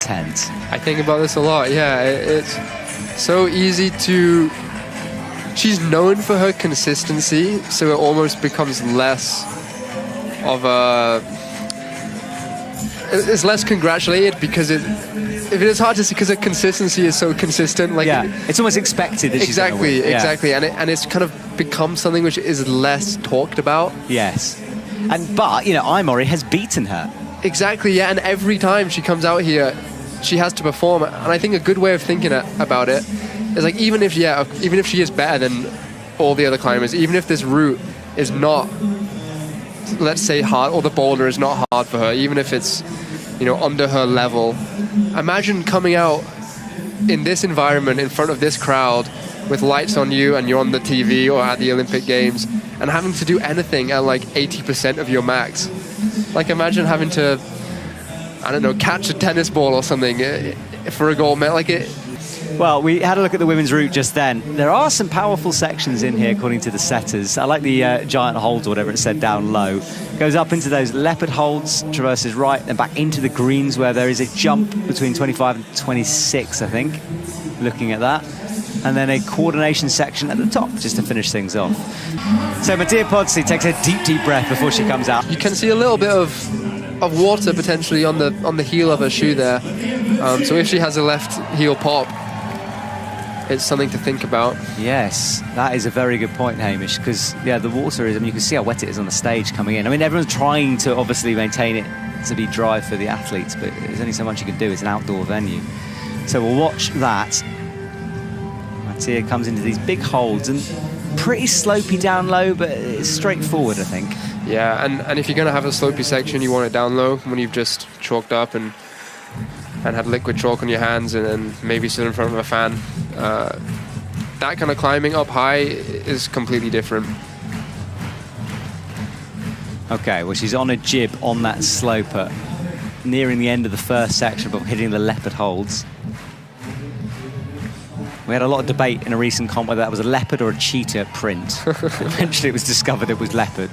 tense. I think about this a lot, yeah. It's so easy to... She's known for her consistency, so it almost becomes less of a... It's less congratulated because if it is hard to see because her consistency is so consistent. Like, yeah, it's almost expected that she's gonna win. Exactly. And it's kind of become something which is less talked about. Yes. But, you know, Mori has beaten her. Exactly, yeah, and every time she comes out here, she has to perform. And I think a good way of thinking about it is like, even if she is better than all the other climbers, even if this route is not, let's say, hard, or the boulder is not hard for her, even if it's, you know, under her level, imagine coming out in this environment in front of this crowd with lights on you and you're on the TV or at the Olympic Games and having to do anything at like 80% of your max. Like, imagine having to, I don't know, catch a tennis ball or something for a gold medal. Like it. Well, we had a look at the women's route just then. There are some powerful sections in here, according to the setters. I like the giant holds, or whatever it said, down low. Goes up into those leopard holds, traverses right, and back into the greens, where there is a jump between 25 and 26, I think, looking at that. And then a coordination section at the top, just to finish things off. So Mattea Potzi takes a deep breath before she comes out. You can see a little bit of water potentially on the heel of her shoe there. So if she has a left heel pop, it's something to think about. Yes, that is a very good point, Hamish, because, yeah, the water is, I mean, you can see how wet it is on the stage coming in. I mean, everyone's trying to obviously maintain it to be dry for the athletes, but there's only so much you can do. It's an outdoor venue. So we'll watch that. Mattea comes into these big holds and pretty slopey down low, but it's straightforward, I think. Yeah, and if you're going to have a slopey section, you want it down low when you've just chalked up and had liquid chalk on your hands and maybe sit in front of a fan. That kind of climbing up high is completely different. Okay, well, she's on a jib on that sloper, nearing the end of the first section, but hitting the leopard holds. We had a lot of debate in a recent comp whether that was a leopard or a cheetah print. Eventually it was discovered it was leopard.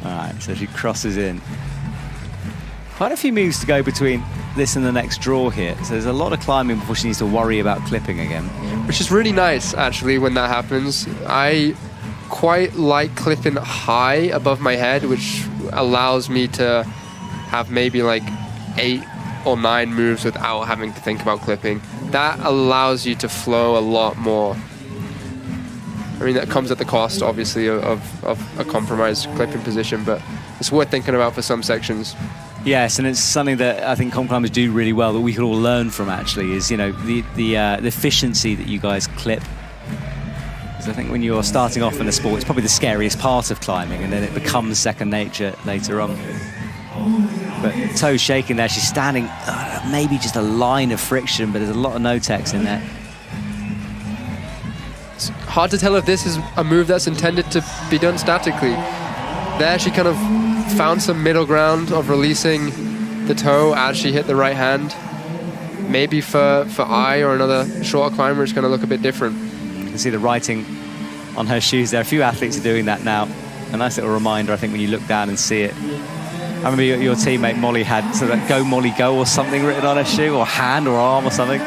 All right, so she crosses in. Quite a few moves to go between this and the next draw here. So there's a lot of climbing before she needs to worry about clipping again. Which is really nice, actually, when that happens. I quite like clipping high above my head, which allows me to have maybe like 8 or 9 moves without having to think about clipping. That allows you to flow a lot more. I mean, that comes at the cost, obviously, of a compromised clipping position, but it's worth thinking about for some sections. Yes, and it's something that I think comp climbers do really well that we could all learn from, actually, is, you know, the efficiency that you guys clip. Because I think when you're starting off in a sport, it's probably the scariest part of climbing, and then it becomes second nature later on. But toe shaking there, she's standing maybe just a line of friction, but there's a lot of no-techs in there. It's hard to tell if this is a move that's intended to be done statically. There she kind of found some middle ground of releasing the toe as she hit the right hand. Maybe for I or another shorter climber, it's going to look a bit different. You can see the writing on her shoes there. A few athletes are doing that now. A nice little reminder, I think, when you look down and see it. I remember your teammate Molly had so that "Go Molly Go" or something written on her shoe, or hand or arm or something.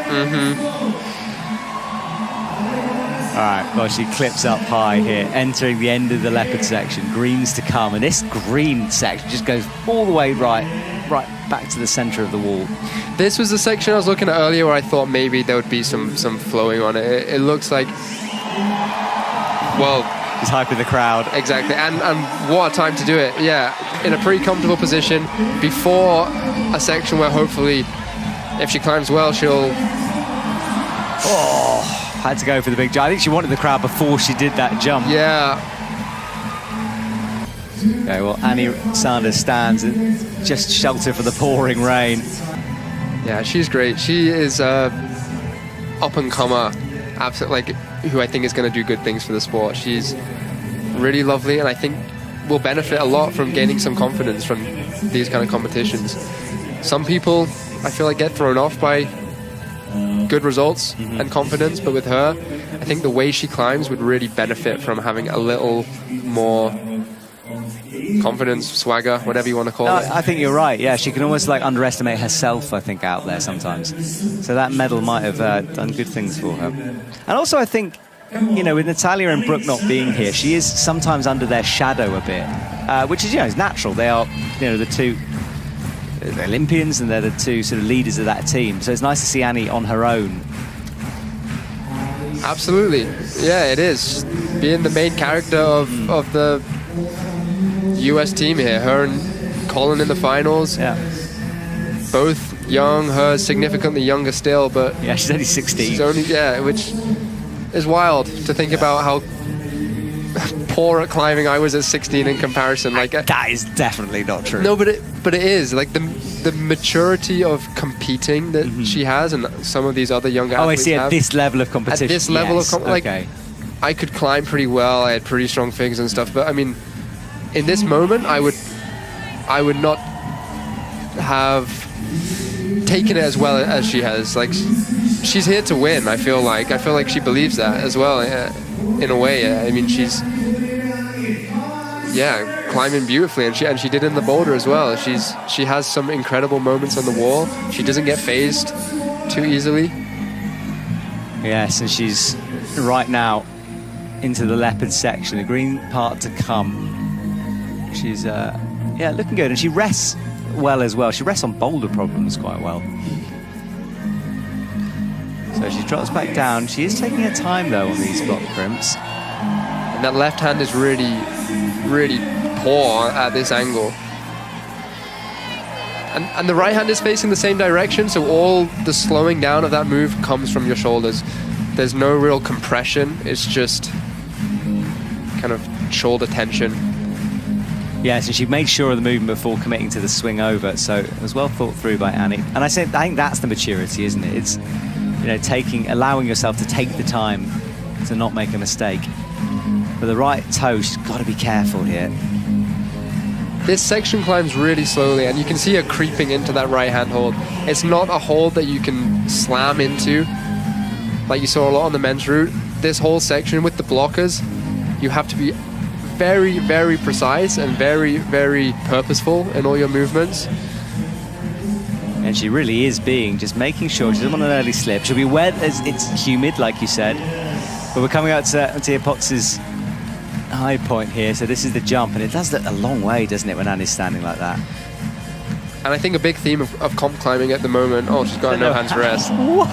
All right, well, she clips up high here, entering the end of the leopard section. Greens to come, and this green section just goes all the way right back to the center of the wall. This was the section I was looking at earlier where I thought maybe there would be some flowing on it. It looks like, well, he's hyping the crowd. Exactly, and what a time to do it. Yeah, in a pretty comfortable position before a section where hopefully, if she climbs well, she'll... Oh, had to go for the big jump. I think she wanted the crowd before she did that jump. Yeah. Okay, well, Annie Sanders stands and just shelter for the pouring rain. Yeah, she's great. She is a up-and-comer, absolutely, like, who I think is going to do good things for the sport. She's really lovely, and I think will benefit a lot from gaining some confidence from these kind of competitions. Some people, I feel like, get thrown off by good results and confidence, but with her, I think the way she climbs would really benefit from having a little more confidence, swagger, whatever you want to call it. I think you're right. Yeah, she can almost like underestimate herself, I think, out there sometimes. So that medal might have done good things for her. And also, I think, you know, with Natalia and Brooke not being here, she is sometimes under their shadow a bit, which is, you know, is natural. They are, you know, the two Olympians, and they're the two sort of leaders of that team. So it's nice to see Annie on her own. Absolutely. Yeah, it is. Being the main character of the US team here. Her and Colin in the finals. Yeah. Both young, her significantly younger still, but... Yeah, she's only 16. She's only, yeah, which is wild to think about how poor at climbing I was at 16 in comparison. Like that is definitely not true. No, but it is. Like the maturity of competing that she has, and some of these other younger athletes I see, at this level of competition. At this level yes. of like, okay. I could climb pretty well. I had pretty strong fingers and stuff. But I mean, in this moment, I would not have taken it as well as she has. Like, she's here to win. I feel like she believes that as well. In a way, I mean, she's climbing beautifully, and she did in the boulder as well. She has some incredible moments on the wall. She doesn't get phased too easily. Yes, and she's right now into the leopard section, the green part to come. She's looking good, and she rests well as well. She rests on boulder problems quite well. So she drops back down. She is taking her time though on these block crimps. And that left hand is really, really poor at this angle. And the right hand is facing the same direction, so all the slowing down of that move comes from your shoulders. There's no real compression, it's just kind of shoulder tension. Yes, and she made sure of the movement before committing to the swing over, so it was well thought through by Annie. And I think that's the maturity, isn't it? It's, you know, allowing yourself to take the time to not make a mistake. With the right toe, she's got to be careful here. This section climbs really slowly, and you can see her creeping into that right hand hold. It's not a hold that you can slam into, like you saw a lot on the men's route. This whole section with the blockers, you have to be very, very precise and very, very purposeful in all your movements. And she really is just making sure she doesn't want an early slip. She'll be wet as it's humid, like you said. But we're coming out to Mattea Potzi's high point here, so this is the jump, and it does look a long way, doesn't it, when Annie's standing like that? And I think a big theme of comp climbing at the moment, she's got a no hands rest. What?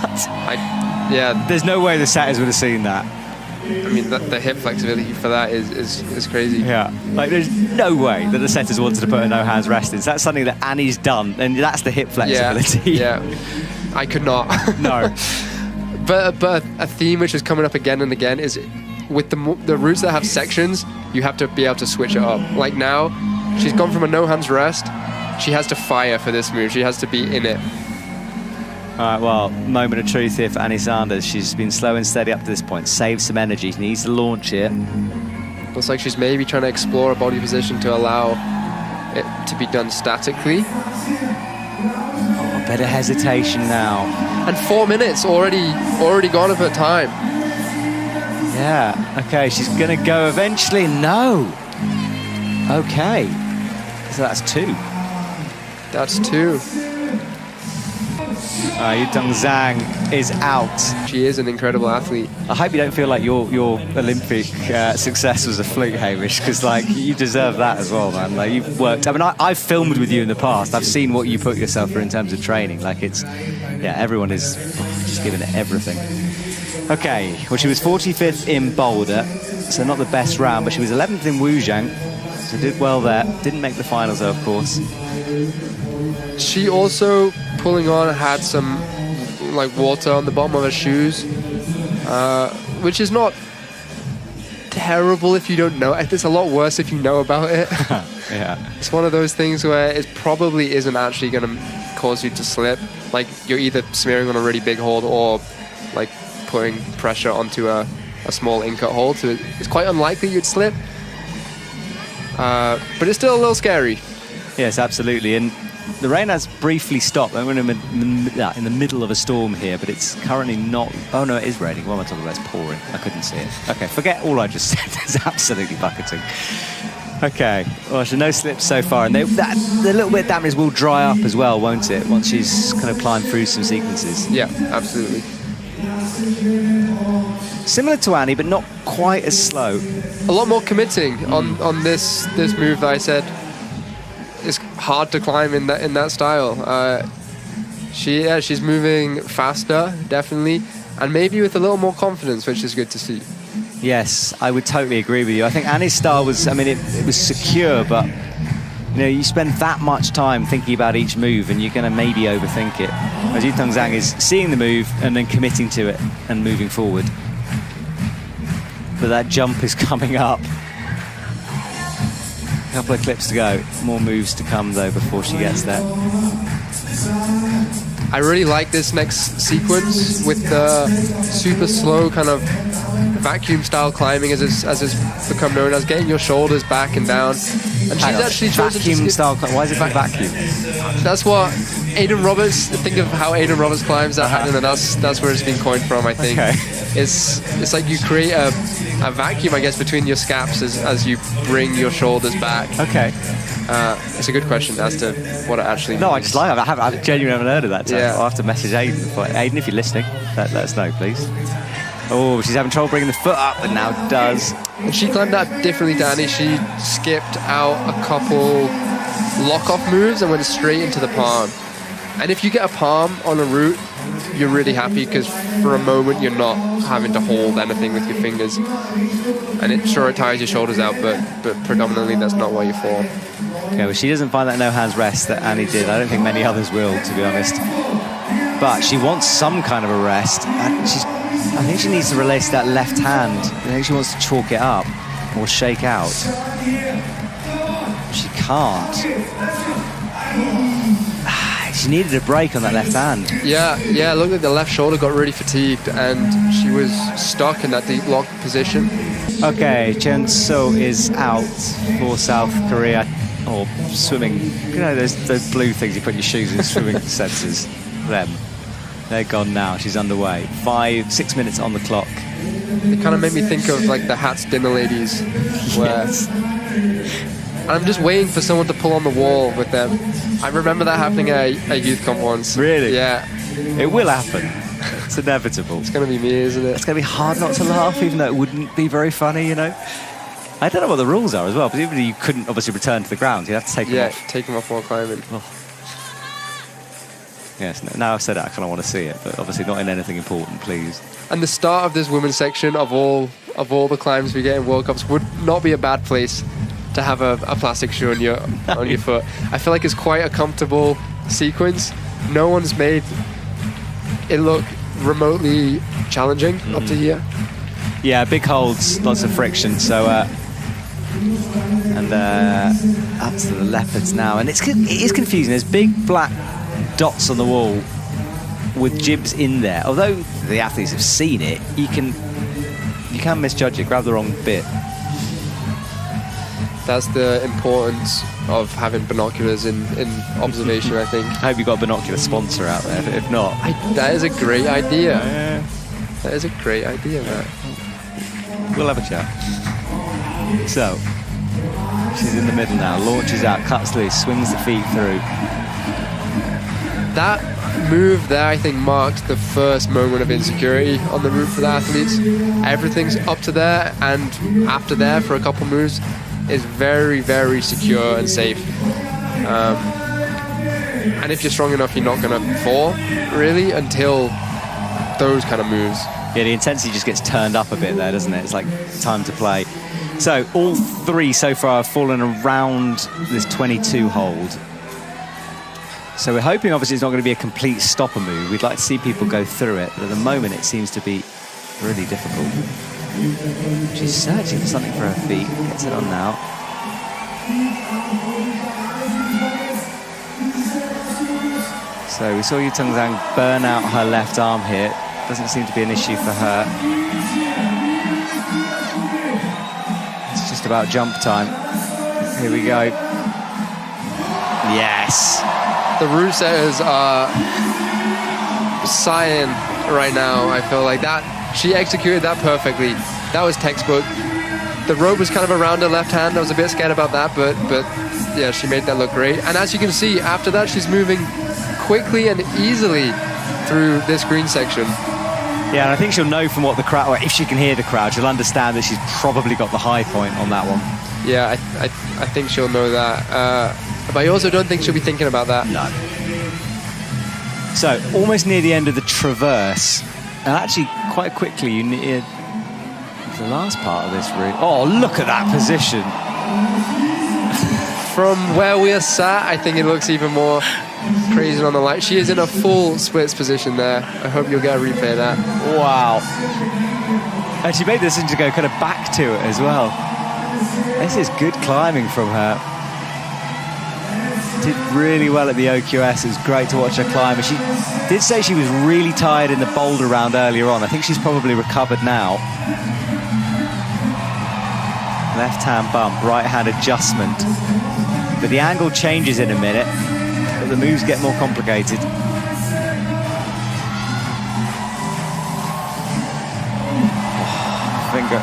There's no way the setters would have seen that. I mean, the hip flexibility for that is crazy. Yeah, like there's no way that the setters wanted to put a no hands rest in. So that's something that Annie's done, and that's the hip flexibility. Yeah, I could not. No. But a theme which is coming up again and again is with the routes that have sections, you have to be able to switch it up. Like now, she's gone from a no hands rest. She has to fire for this move. She has to be in it. All right, well, moment of truth here for Annie Sanders. She's been slow and steady up to this point. Saved some energy. She needs to launch here. Looks like she's maybe trying to explore a body position to allow it to be done statically. Oh, a bit of hesitation now. And 4 minutes already gone of her time. Yeah, okay, she's going to go eventually. No. Okay. So that's 2. That's 2. Yuetong Zhang is out. She is an incredible athlete. I hope you don't feel like your Olympic success was a fluke, Hamish, because like you deserve that as well, man. Like you've worked. I mean, I've filmed with you in the past. I've seen what you put yourself through in terms of training. Like everyone is just giving it everything. Okay, well, she was 45th in boulder, so not the best round, but she was 11th in Wuzhang, so did well there. Didn't make the finals, though, of course. She also, pulling on, had some like water on the bottom of her shoes, which is not terrible if you don't know. It's a lot worse if you know about it. Yeah. It's one of those things where it probably isn't actually going to cause you to slip. Like you're either smearing on a really big hold or like putting pressure onto a small in-cut hold, so it's quite unlikely you'd slip. But it's still a little scary. Yes, absolutely. And the rain has briefly stopped. We're in the middle of a storm here, but it's currently not... Oh, no, it is raining. What am I talking about? It's pouring. I couldn't see it. Okay, forget all I just said. It's absolutely bucketing. Okay, well, so no slips so far, and the little bit of damage will dry up as well, won't it, once she's kind of climbed through some sequences? Yeah, absolutely. Similar to Annie, but not quite as slow. A lot more committing on this move that I said is hard to climb in that style. She's moving faster, definitely, and maybe with a little more confidence, which is good to see. Yes, I would totally agree with you. I think Annie's style was, I mean, it was secure, but you know, you spend that much time thinking about each move and you're going to maybe overthink it. Whereas Yuetong Zhang is seeing the move and then committing to it and moving forward. But that jump is coming up. A couple of clips to go. More moves to come, though, before she gets there. I really like this next sequence with the super slow kind of vacuum style climbing, as it's become known as, getting your shoulders back and down. And she's actually chosen vacuum style. Why is it vacuum? That's what Aidan Roberts. Think of how Aidan Roberts climbs that, and that's where it's been coined from. I think it's like you create a vacuum, I guess, between your scaps as you bring your shoulders back. Okay. It's a good question as to what it actually means. No, I just like it. I genuinely haven't heard of that term. Yeah. I'll have to message Aidan. Aidan, if you're listening, let us know, please. Oh, she's having trouble bringing the foot up, but now does. And she climbed that differently to Annie. She skipped out a couple lock-off moves and went straight into the palm. And if you get a palm on a route, you're really happy, because for a moment you're not having to hold anything with your fingers. And it tires your shoulders out, but predominantly that's not why you fall. Okay, well, she doesn't find that no-hands rest that Annie did. I don't think many others will, to be honest. But she wants some kind of a rest. I think she needs to release that left hand. I think she wants to chalk it up or shake out. She can't. She needed a break on that left hand. Yeah, it looked like the left shoulder got really fatigued and she was stuck in that deep lock position. Okay, Chaehyun Seo is out for South Korea. Or swimming. You know, those blue things you put in your shoes in swimming sensors. Them. They're gone now. She's underway. 6 minutes on the clock. It kind of made me think of like the Hats dinner ladies. Where I'm just waiting for someone to pull on the wall with them. I remember that happening at a youth comp once. Really? Yeah. It will happen. It's inevitable. It's going to be me, isn't it? It's going to be hard not to laugh, even though it wouldn't be very funny, you know? I don't know what the rules are as well, but even you couldn't obviously return to the ground. You'd have to take them off. Yeah, take them off while climbing. Oh. Yes, now I've said it, I kind of want to see it, but obviously not in anything important, please. And the start of this women's section of all the climbs we get in World Cups would not be a bad place to have a plastic shoe on your foot. I feel like it's quite a comfortable sequence. No one's made it look remotely challenging up to here. Yeah, big holds, lots of friction. So, and up to the leopards now, and it is confusing. There's big black dots on the wall with jibs in there. Although the athletes have seen it, you can misjudge it. Grab the wrong bit. That's the importance of having binoculars in observation, I think. I hope you've got a binocular sponsor out there. If not, that is a great idea. That is a great idea, Matt. We'll have a chat. So, she's in the middle now, launches out, cuts loose, swings the feet through. That move there, I think, marked the first moment of insecurity on the route for the athletes. Everything's up to there, and after there for a couple moves is very, very secure and safe. And if you're strong enough, you're not going to fall, really, until those kind of moves. Yeah, the intensity just gets turned up a bit there, doesn't it? It's like time to play. So all three so far have fallen around this 22 hold. So we're hoping, obviously, it's not going to be a complete stopper move. We'd like to see people go through it, but at the moment it seems to be really difficult. She's searching for something for her feet. Gets it on now. So we saw Yuetong Zhang burn out her left arm here. Doesn't seem to be an issue for her. It's just about jump time. Here we go. Yes. The route setters are sighing right now. I feel like that. She executed that perfectly. That was textbook. The rope was kind of around her left hand. I was a bit scared about that, but yeah, she made that look great. And as you can see, after that, she's moving quickly and easily through this green section. Yeah, and I think she'll know from what the crowd, or if she can hear the crowd, she'll understand that she's probably got the high point on that one. Yeah, I think she'll know that. But I also don't think she'll be thinking about that. No. So, almost near the end of the traverse, and actually quite quickly you near the last part of this route. Oh, look at that position. From where we are sat, I think it looks even more crazy on the light. She is in a full splits position there. I hope you'll get a replay of that. Wow. And she made the decision to go kind of back to it as well. This is good climbing from her. Did really well at the OQS. It was great to watch her climb. She did say she was really tired in the boulder round earlier on. I think she's probably recovered now. Left hand bump, right hand adjustment. But the angle changes in a minute, but the moves get more complicated. Finger.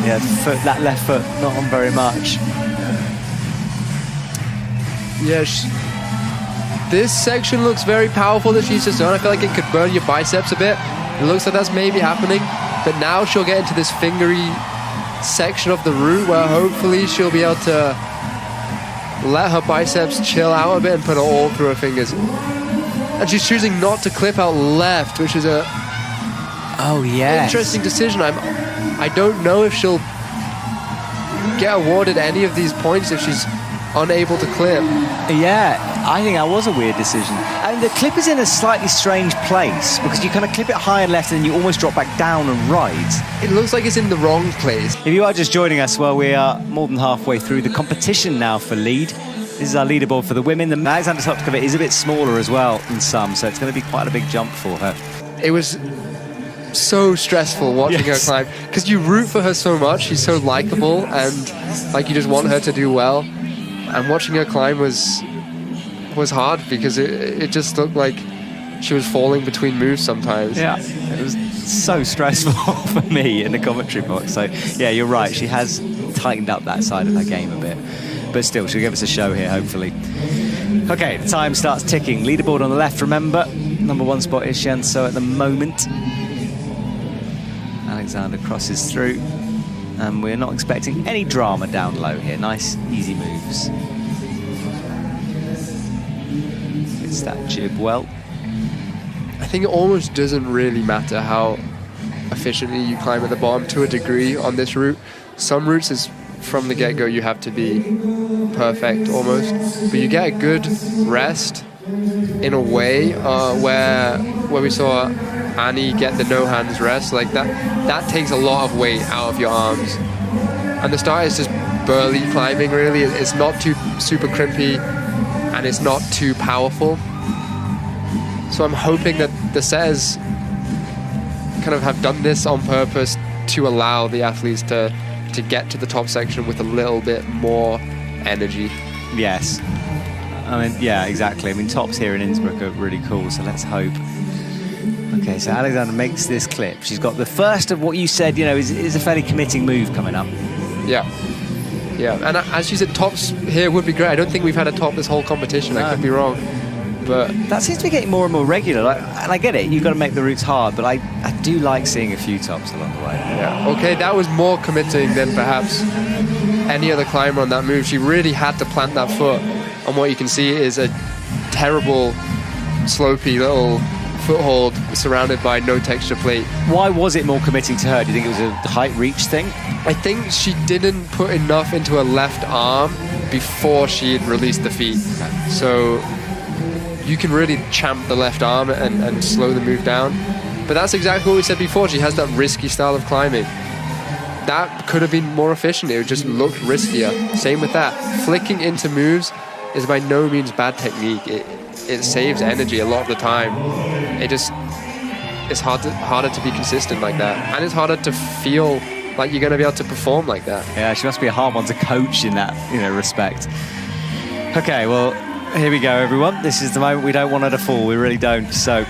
Yeah, foot, that left foot, not on very much. Yeah, this section looks very powerful that she's just done. I feel like it could burn your biceps a bit. It looks like that's maybe happening. But now she'll get into this fingery section of the route where hopefully she'll be able to let her biceps chill out a bit and put it all through her fingers. And she's choosing not to clip out left, which is a interesting decision. I don't know if she'll get awarded any of these points if she's unable to clip. Yeah, I think that was a weird decision. And the clip is in a slightly strange place because you kind of clip it high and left and you almost drop back down and right. It looks like it's in the wrong place. If you are just joining us, well, we are more than halfway through the competition now for lead. This is our leaderboard for the women. The Aleksandra Totkova is a bit smaller as well than some, so it's going to be quite a big jump for her. It was so stressful watching her climb because you root for her so much. She's so likable and like you just want her to do well. And watching her climb was hard because it just looked like she was falling between moves sometimes. Yeah, it was so stressful for me in the commentary box. So, yeah, you're right. She has tightened up that side of her game a bit. But still, she'll give us a show here, hopefully. Okay, the time starts ticking. Leaderboard on the left, remember. #1 spot is Chaehyun Seo at the moment. Aleksandra crosses through. And we're not expecting any drama down low here. Nice, easy moves. It's that jib well. I think it almost doesn't really matter how efficiently you climb at the bottom to a degree on this route. Some routes is from the get-go you have to be perfect almost. But you get a good rest in a way where we saw Annie get the no-hands rest, like that takes a lot of weight out of your arms. And the start is just burly climbing, really. It's not too super crimpy, and it's not too powerful. So I'm hoping that the setters kind of have done this on purpose to allow the athletes to get to the top section with a little bit more energy. Yes. I mean, yeah, exactly. I mean, tops here in Innsbruck are really cool, so let's hope. Okay, so Aleksandra makes this clip. She's got the first of what you said, you know, is a fairly committing move coming up. Yeah. Yeah, and as you said, tops here would be great. I don't think we've had a top this whole competition. No. I could be wrong. But that seems to be getting more and more regular. And I get it, you've got to make the routes hard, but I do like seeing a few tops along the way. Yeah, okay, that was more committing than perhaps any other climber on that move. She really had to plant that foot. And what you can see is a terrible, slopey little foothold surrounded by no texture plate. Why was it more committing to her? Do you think it was a height reach thing? I think she didn't put enough into her left arm before she had released the feet. So you can really champ the left arm and slow the move down. But that's exactly what we said before. She has that risky style of climbing. That could have been more efficient. It just looked riskier. Same with that. Flicking into moves is by no means bad technique. It saves energy a lot of the time. It's harder to be consistent like that. And it's harder to feel like you're going to be able to perform like that. Yeah, she must be a hard one to coach in that, respect. Okay, well, here we go, everyone. This is the moment we don't want her to fall. We really don't. So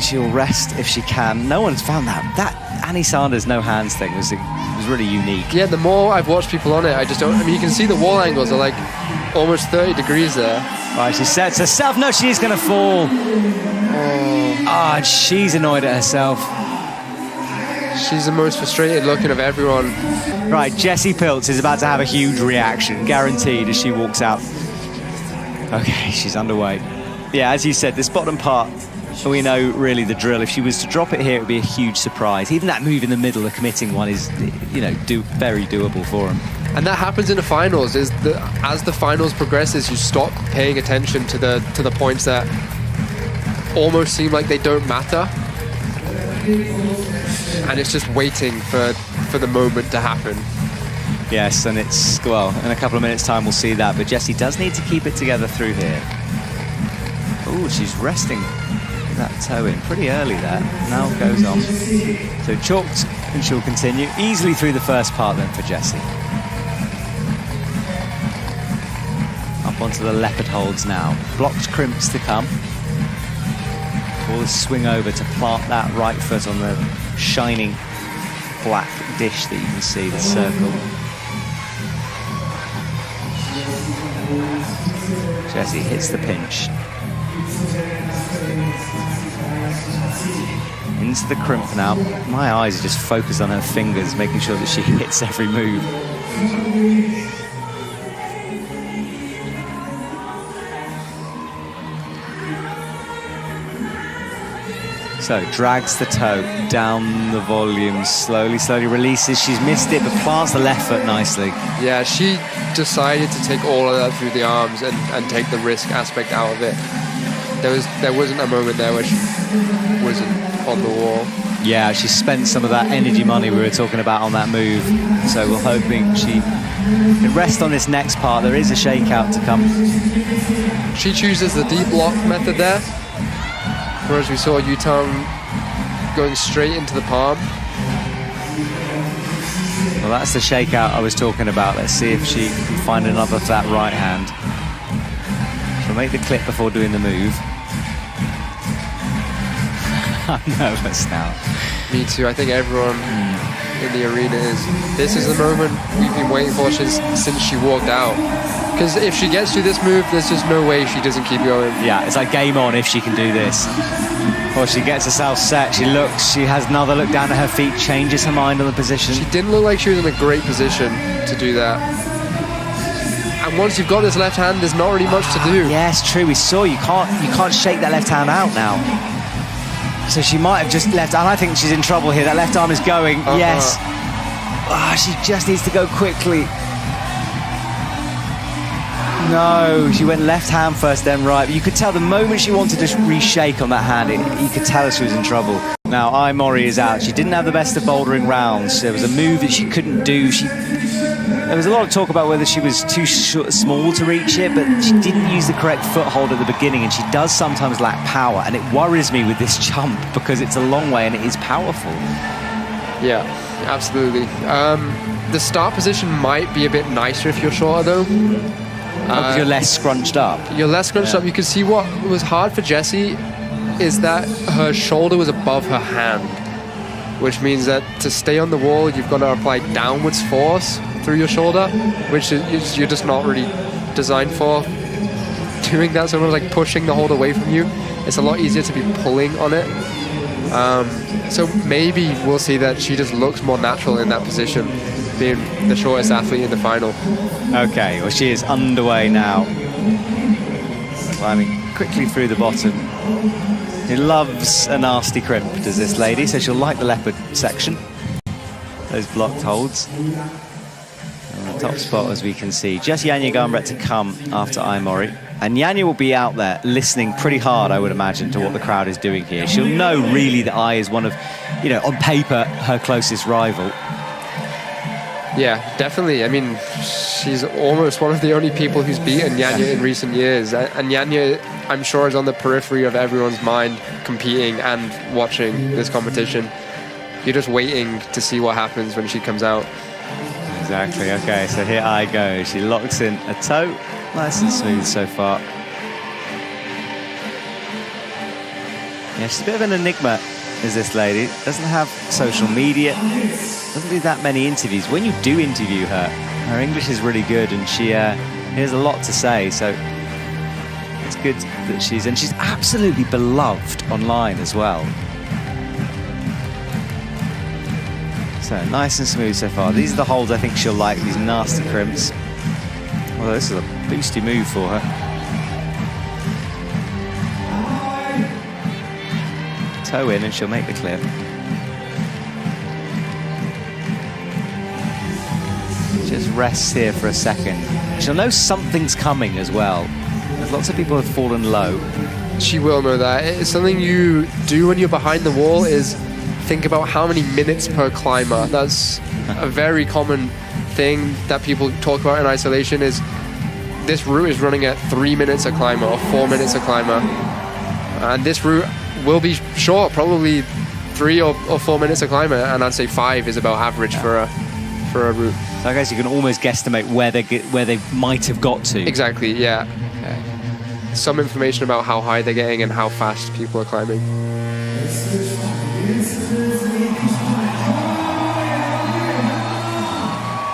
she'll rest if she can. No one's found that. That Annie Sanders no hands thing was really unique. Yeah, the more I've watched people on it, I just don't... I mean, you can see the wall angles are like almost 30 degrees there. Right, she sets herself. No, she is going to fall. Ah, and she's annoyed at herself. She's the most frustrated looking of everyone. Right, Jessie Pilz is about to have a huge reaction, guaranteed, as she walks out. Okay, she's underway. Yeah, as you said, this bottom part, we know really the drill. If she was to drop it here, it would be a huge surprise. Even that move in the middle, the committing one, is, you know, very doable for him. And that happens in the finals. As the finals progresses, you stop paying attention to the points that almost seem like they don't matter, and it's just waiting for the moment to happen. Yes, and it's, well, in a couple of minutes' time we'll see that, but Jessie does need to keep it together through here. Oh, she's resting that toe in pretty early there. Now goes on. So chalked, and she'll continue easily through the first part then for Jessie. Up onto the leopard holds now. Blocked crimps to come. Will swing over to plant that right foot on the shining black dish that you can see, the circle. Jessie hits the pinch. Into the crimp now. My eyes are just focused on her fingers, making sure that she hits every move. So drags the toe down the volume, slowly releases. She's missed it, but plants the left foot nicely. Yeah, she decided to take all of that through the arms and take the risk aspect out of it. There wasn't a moment there where she wasn't on the wall. Yeah, she spent some of that energy money we were talking about on that move. So we're hoping she can rest on this next part. There is a shakeout to come. She chooses the deep lock method there, whereas we saw Yuetong going straight into the palm. Well, that's the shakeout I was talking about. Let's see if she can find another for that right hand. She'll make the clip before doing the move. I'm nervous now. Me too. I think everyone in the arena is. This is the moment we've been waiting for since she walked out. Because if she gets to this move, there's just no way she doesn't keep going. Yeah, it's like game on if she can do this. Well, she gets herself set. She looks. She has another look down at her feet. Changes her mind on the position. She didn't look like she was in a great position to do that. And once you've got this left hand, there's not really much to do. Yes, true. We saw you can't shake that left hand out now. So she might have just left, and I think she's in trouble here. That left arm is going. Yes. She just needs to go quickly. No, she went left hand first, then right. But you could tell the moment she wanted to reshake on that hand, you could tell her she was in trouble. Now, Mori is out. She didn't have the best of bouldering rounds. There was a move that she couldn't do. There was a lot of talk about whether she was too small to reach it, but she didn't use the correct foothold at the beginning, and she does sometimes lack power, and it worries me with this jump because it's a long way and it is powerful. Yeah, absolutely. The start position might be a bit nicer if you're shorter, though. Because you're less scrunched up. You're less scrunched up. You can see what was hard for Jessie is that her shoulder was above her hand, which means that to stay on the wall, you've got to apply downwards force through your shoulder, which is you're just not really designed for doing that. So it's like pushing the hold away from you. It's a lot easier to be pulling on it. So maybe we'll see that she just looks more natural in that position, being the shortest athlete in the final. Okay, well, she is underway now. Climbing quickly through the bottom. She loves a nasty crimp, does this lady, so she'll like the leopard section. Those blocked holds. On the top spot, as we can see. Just Janja Garnbret to come after Mori. And Janja will be out there listening pretty hard, I would imagine, to what the crowd is doing here. She'll know really that is one of, on paper, her closest rival. Yeah, definitely. I mean, she's almost one of the only people who's beaten Janja in recent years. And Janja, I'm sure, is on the periphery of everyone's mind, competing and watching this competition. You're just waiting to see what happens when she comes out. Exactly. Okay, so here I go. She locks in a toe. Nice and smooth so far. Yeah, she's a bit of an enigma is this lady. Doesn't have social media, doesn't do that many interviews. When you do interview her, her English is really good, and she has a lot to say, so it's good that she's absolutely beloved online as well. So nice and smooth so far. These are the holds I think she'll like, these nasty crimps. Although this is a boosty move for her. Toe in and she'll make the clear. Just rests here for a second. She'll know something's coming as well. There's lots of people who have fallen low. She will know that. It's something you do when you're behind the wall is think about how many minutes per climber. That's a very common thing that people talk about in isolation is this route is running at 3 minutes a climber or 4 minutes a climber. And this route will be short, probably 3 or 4 minutes a climber, and I'd say 5 is about average for a route. So I guess you can almost guesstimate where they might have got to. Exactly, yeah. Okay. Some information about how high they're getting and how fast people are climbing.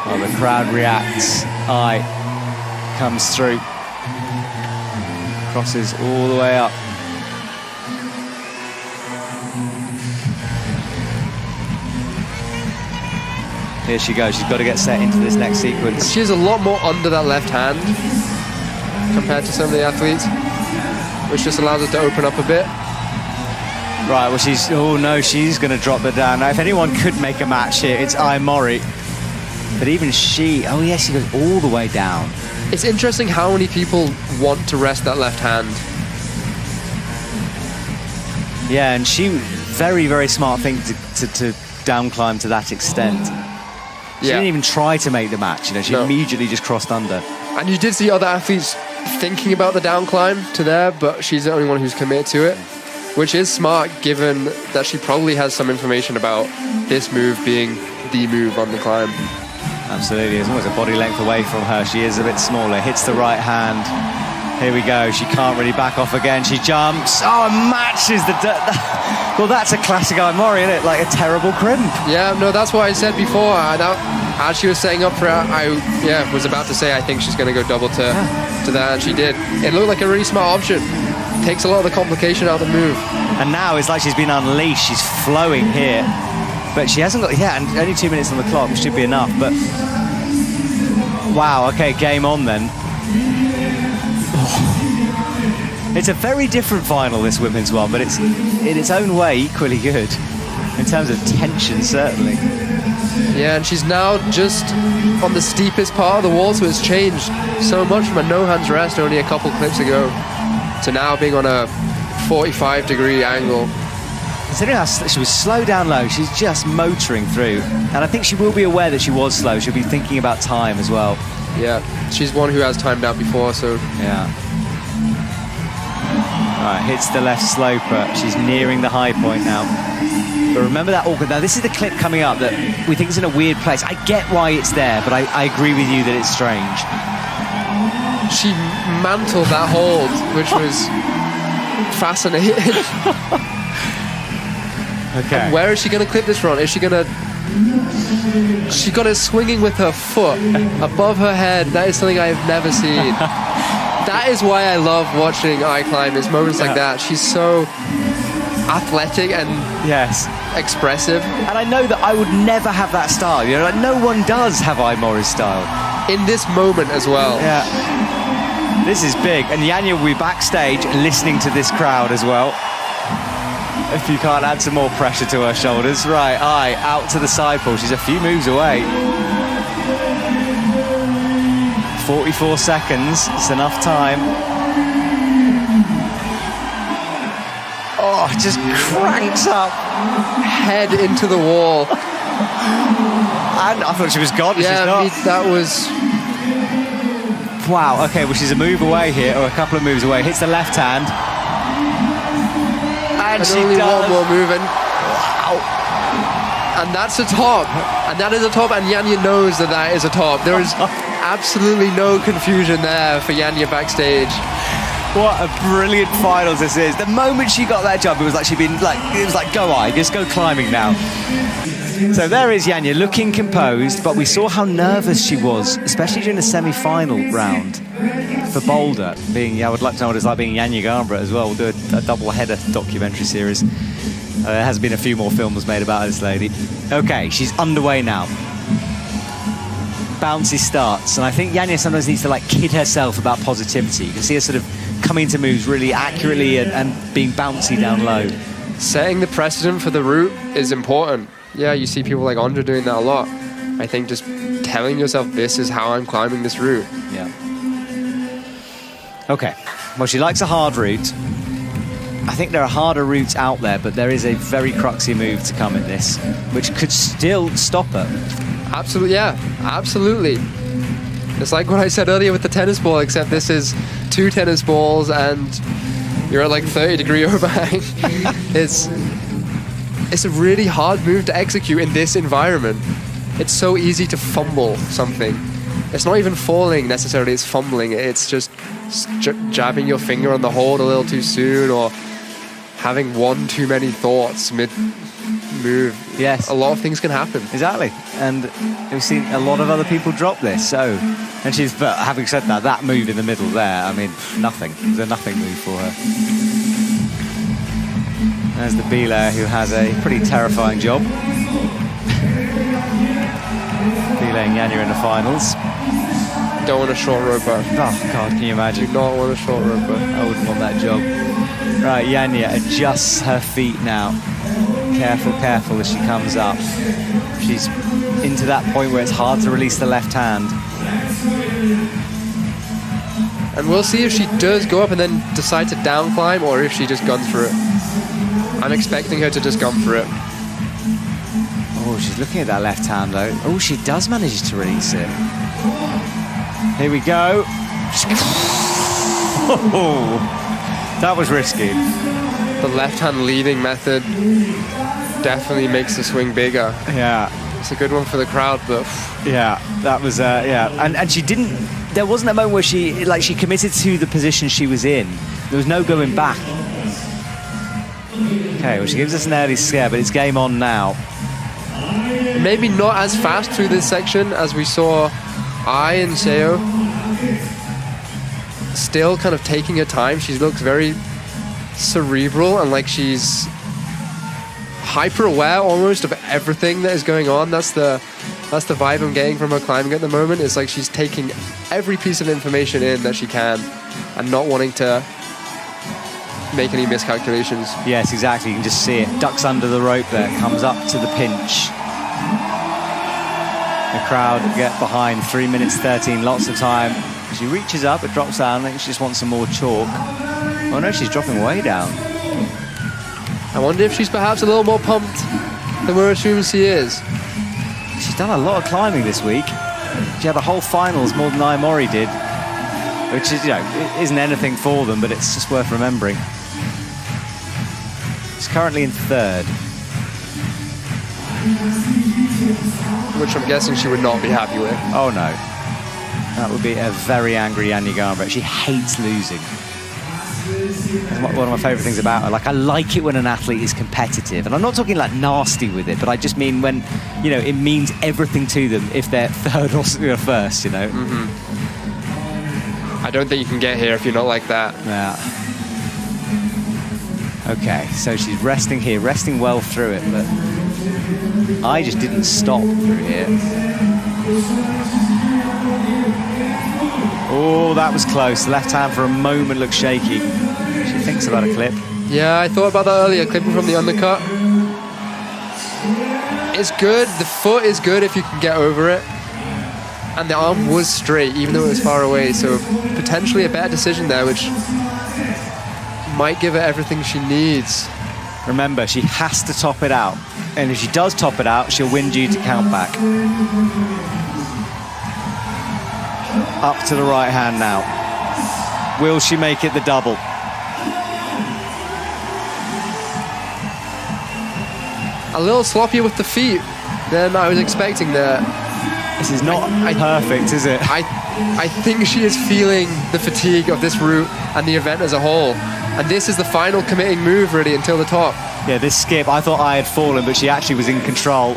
Well, the crowd reacts. Aye comes through. Crosses all the way up. Here she goes. She's got to get set into this next sequence. She has a lot more under that left hand compared to some of the athletes, which just allows her to open up a bit. Right, well, she's going to drop her down. Now, if anyone could make a match here, it's Mori. But even she, oh yes, she goes all the way down. It's interesting how many people want to rest that left hand. Yeah, and she, very, very smart thing to down climb to that extent. She didn't even try to make the match, she immediately just crossed under. And you did see other athletes thinking about the down climb to there, but she's the only one who's committed to it, which is smart given that she probably has some information about this move being the move on the climb. Absolutely, it's almost a body length away from her. She is a bit smaller, hits the right hand. Here we go, she can't really back off again. She jumps, and matches the... Well, that's a classic Mori, isn't it? Like a terrible crimp. Yeah, no, that's what I said before. As she was setting up for it, I was about to say I think she's going to go double to that, and she did. It looked like a really smart option. Takes a lot of the complication out of the move. And now it's like she's been unleashed. She's flowing here. But she hasn't got... Yeah, and only 2 minutes on the clock, which should be enough. But... Wow, okay, game on then. It's a very different final, this women's one, but it's in its own way equally good in terms of tension, certainly. Yeah, and she's now just on the steepest part of the wall, so it's changed so much from a no-hands rest only a couple clips ago to now being on a 45-degree angle. Considering how she was slow down low, she's just motoring through. And I think she will be aware that she was slow. She'll be thinking about time as well. Yeah, she's one who has timed out before, so... Yeah. Right, hits the left sloper. She's nearing the high point now. But remember that awkward... Now, this is the clip coming up that we think is in a weird place. I get why it's there, but I agree with you that it's strange. She mantled that hold, which was fascinating. Okay. And where is she going to clip this from? Is she going to... She got it swinging with her foot above her head. That is something I have never seen. That is why I love watching climb. It's moments like that. She's so athletic and expressive. And I know that I would never have that style. Like no one does have Mori's style. In this moment as well. Yeah. This is big. And Janja will be backstage listening to this crowd as well. If you can't add some more pressure to her shoulders. Right, out to the side pull. She's a few moves away. 44 seconds. It's enough time. Oh, just cranks up. Head into the wall. And I thought she was gone. Yeah, she's not. That was... Wow, okay, well, she's a move away here, or a couple of moves away. Hits the left hand. And she only does. One more moving. Wow. And that's a top. And that is a top, and Janja knows that that is a top. There is absolutely no confusion there for Janja backstage. What a brilliant finals this is. The moment she got that jump, it was like she'd been like, it was like, go I, just go climbing now. So there is Janja looking composed, but we saw how nervous she was, especially during the semi-final round for Boulder. I would like to know what it's like being Janja Garnbret as well. We'll do a double-header documentary series. There has been a few more films made about this lady. Okay, she's underway now. Bouncy starts, and I think Janja sometimes needs to like kid herself about positivity. You can see her sort of coming into moves really accurately and being bouncy down low. Setting the precedent for the route is important. Yeah, you see people like Andra doing that a lot. I think just telling yourself, this is how I'm climbing this route. Yeah. Okay. Well, she likes a hard route. I think there are harder routes out there, but there is a very cruxy move to come in this, which could still stop her. Absolutely, yeah. Absolutely. It's like what I said earlier with the tennis ball, except this is 2 tennis balls and you're at like 30-degree overhang. It's a really hard move to execute in this environment. It's so easy to fumble something. It's not even falling necessarily, it's fumbling. It's just jabbing your finger on the hold a little too soon or having one too many thoughts mid-move. Yes. A lot of things can happen. Exactly. And we've seen a lot of other people drop this. But having said that, that move in the middle there, I mean, nothing. It's a nothing move for her. There's the Belair, who has a pretty terrifying job. Belair and Janja in the finals. Don't want a short roper. Oh, God, can you imagine? Do not want a short roper. I wouldn't want that job. Right, Janja adjusts her feet now. Careful, careful as she comes up. She's into that point where it's hard to release the left hand. And we'll see if she does go up and then decide to down climb or if she just guns for it. I'm expecting her to just gun for it. Oh, she's looking at that left hand though. Oh, she does manage to release it. Here we go. Oh, that was risky. The left hand leading method definitely makes the swing bigger. Yeah. It's a good one for the crowd, but... Yeah, that was, yeah. And she didn't... There wasn't a moment where she committed to the position she was in. There was no going back. Okay, well, she gives us an early scare, but it's game on now. Maybe not as fast through this section as we saw and Seo. Still kind of taking her time. She looks very cerebral and like she's hyper-aware almost of everything that is going on. That's the vibe I'm getting from her climbing at the moment. It's like she's taking every piece of information in that she can and not wanting to make any miscalculations. Yes, exactly. You can just see it. Ducks under the rope there, comes up to the pinch. The crowd get behind. 3 minutes 13, lots of time. She reaches up, it drops down. I think she just wants some more chalk. Oh no, she's dropping way down. I wonder if she's perhaps a little more pumped than we're assuming she is. She's done a lot of climbing this week. She had the whole finals more than Mori did, which is, it isn't anything for them, but it's just worth remembering. She's currently in 3rd. Which I'm guessing she would not be happy with. Oh no. That would be a very angry Janja Garnbret. She hates losing. That's one of my favourite things about her. Like, I like it when an athlete is competitive. And I'm not talking like nasty with it, but I just mean when, it means everything to them if they're 3rd or 1st, Mm-hmm. I don't think you can get here if you're not like that. Yeah. Okay, so she's resting here, resting well through it, but I just didn't stop through here. Oh, that was close. Left hand for a moment looks shaky. She thinks about a clip. Yeah, I thought about that earlier, clipping from the undercut. It's good. The foot is good if you can get over it. And the arm was straight, even though it was far away. So potentially a better decision there, which might give her everything she needs. Remember, she has to top it out. And if she does top it out, she'll win due to count back. Up to the right hand now. Will she make it the double? A little sloppier with the feet than I was expecting there. This is not perfect, is it? I think she is feeling the fatigue of this route and the event as a whole. And this is the final committing move, really, until the top. Yeah, this skip, I thought I had fallen, but she actually was in control.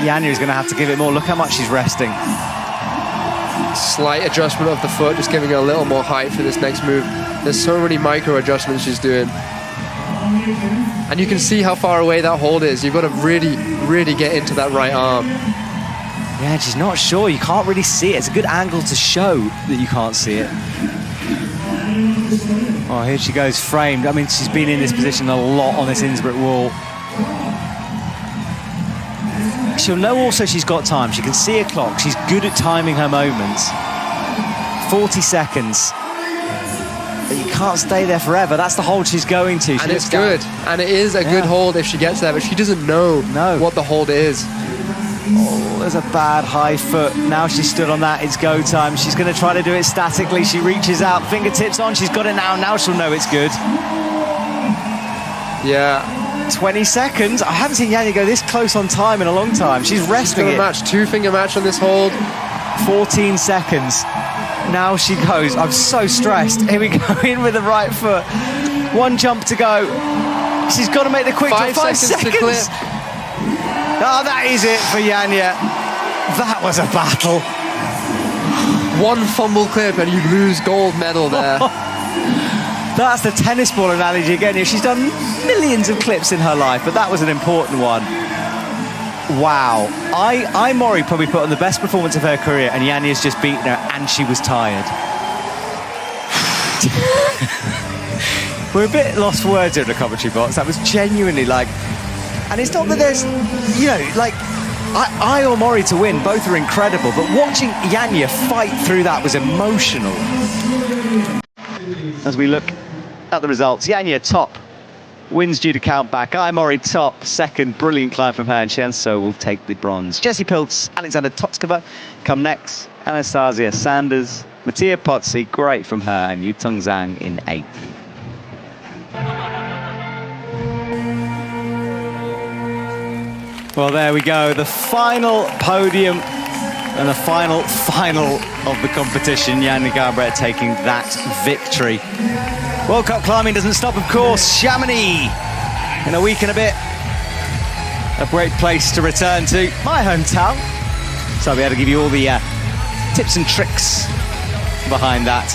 Janja is going to have to give it more. Look how much she's resting. Slight adjustment of the foot, just giving her a little more height for this next move. There's so many micro adjustments she's doing. And you can see how far away that hold is. You've got to really, really get into that right arm. Yeah, she's not sure. You can't really see it. It's a good angle to show that you can't see it. Oh, here she goes, framed. I mean, she's been in this position a lot on this Innsbruck wall. She'll know also she's got time. She can see a clock. She's good at timing her moments. 40 seconds. But you can't stay there forever. That's the hold she's going to. And it's good. And it is a good hold if she gets there, but she doesn't know what the hold is. Oh, there's a bad high foot. Now she's stood on that. It's go time. She's going to try to do it statically. She reaches out, fingertips on. She's got it now. Now she'll know it's good. Yeah. 20 seconds. I haven't seen Janja go this close on time in a long time. She's resting it. Two-finger match on this hold. 14 seconds. Now she goes. I'm so stressed. Here we go, in with the right foot. One jump to go. She's got to make the quick 5 seconds to clip. Oh, that is it for Janja. That was a battle. One fumble clip and you lose gold medal there. That's the tennis ball analogy again. She's done millions of clips in her life, but that was an important one. Wow. Mori probably put on the best performance of her career, and Janja's just beaten her, and she was tired. We're a bit lost for words here in the commentary box. That was genuinely like... And it's not that there's, you know, like, I or Mori to win, both are incredible, but watching Janja fight through that was emotional. As we look at the results, Janja top, wins due to count back. Mori top, second, brilliant climb from her, and Chaehyun Seo will take the bronze. Pilz, Aleksandra Totkova come next, Anastasia Sanders, Mattea Potzi, great from her, and Yuetong Zhang in 8th. Well, there we go, the final podium and the final of the competition. Janja Garnbret taking that victory. World Cup climbing doesn't stop, of course. Chamonix in a week and a bit. A great place to return to, my hometown. So I'll be able to give you all the tips and tricks behind that.